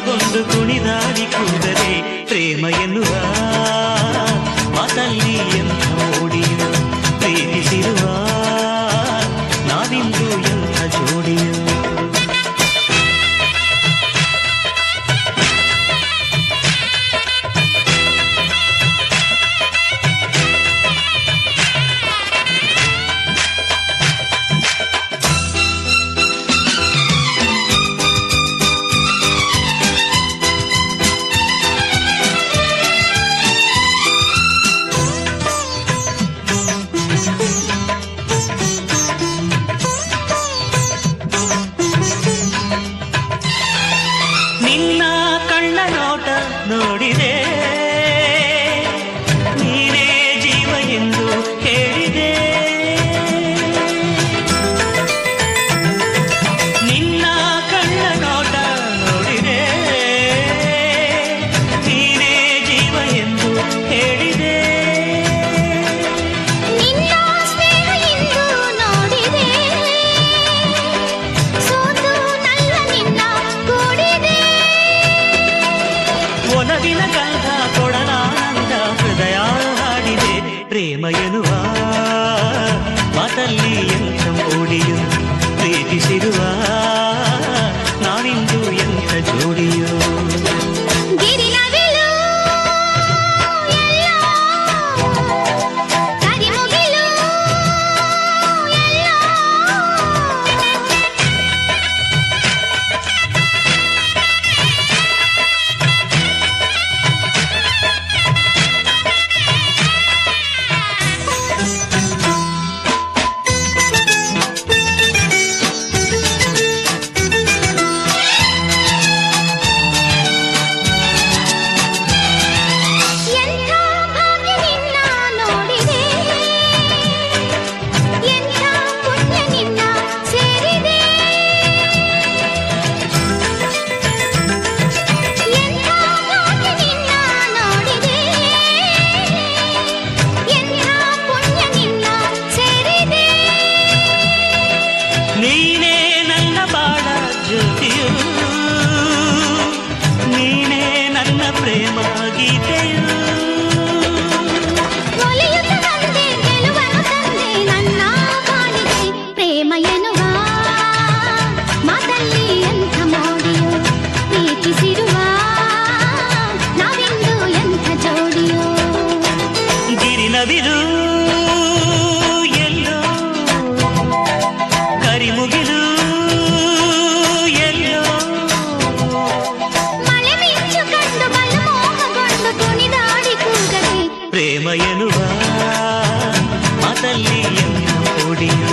ಮೋಹಗೊಂಡು ಕುಣಿದಾಡಿ ಕೂಗದೆ ಪ್ರೇಮ ಎನ್ನುವ ಮಾತಲ್ಲಿ ಎಂಥ ಮೋಡಿಯು ಪ್ರೀತಿಸಿರುವ ನಾವಿಂದು ಎಂಥ ಜೋಡಿಯು. ನಿನ್ನ ಕಣ್ಣ ನೋಟ ನೋಡಿದೆ ನೀನೇ ಜೀವ ಎಂದು ಹೇಳಿದೆ. ನಿನ್ನ ಕಣ್ಣ ನೋಟ ನೋಡಿದೆ ನೀನೇ ಜೀವ ಎಂದು ಹೇಳಿದೆ. ನಿನ್ನ ಸ್ನೇಹ ಎಂದು ನೋಡಿದೆ ಸೋತು ನಲ್ಲ ನಿನ್ನ ಕೂಡಿದೆ. ಒಲವಿನ ಗಂಧ ಕೊಡಲಾನಂದ ಹೃದಯ ಹಾಡಿದೆ ಪ್ರೇಮ ಎನ್ನುವ ಮಾತಲ್ಲಿ ಎಂಥ ಮೋಡಿಯು ಪ್ರೀತಿಸಿರುವ ನಾವಿಂದು ಎಂಥ ಜೋಡಿಯೋ. ಗಿರಿನವಿಲು ಎಲ್ಲೋ ಕರಿಮುಗಿಲು ಎಲ್ಲೋ ಎಂಥ ಭಾಗ್ಯ ನಿನ್ನ ನೋಡಿದೆ ಎಂಥ ಪುಣ್ಯ ನಿನ್ನ ಸೇರಿದೆ. ಎಂಥ ಭಾಗ್ಯ ನಿನ್ನ ನೋಡಿದೆ ಎಂಥ ಪುಣ್ಯ ನಿನ್ನ ಸೇರಿದೆ. ನೀನೇ ನನ್ನ ಬಾಳ ಜ್ಯೋತಿಯು ನೀನೇ ನನ್ನ ಪ್ರೇಮ ಗೀತೆಯು. ಒಲಿಯುತ್ತ ಬಂದೆ ಗೆಲುವನ್ನು ತಂದೆ ನನ್ನ ಬಾಳಿಗೆ ಪ್ರೇಮ ಎನ್ನುವ ಮಾತಲ್ಲಿ ಎಂಥ ಮೋಡಿಯೋ ಪ್ರೀತಿಸಿರುವ ನಾವಿಂದು ಎಂಥ ಜೋಡಿಯೋ. ಗಿರಿನವಿಲು ಎಲ್ಲೋ ಕರಿಮುಗಿಲು ಎಲ್ಲೋ ಮಳೆ ಮಿಂಚು ಕಂಡು ಬಲು ಮೋಹಗೊಂಡು ಕುಣಿದಾಡಿ ಕೂಗದೆ ಪ್ರೇಮ ಎನ್ನುವ ಮಾತಲ್ಲಿ ಎಂಥ ಮೋಡಿಯು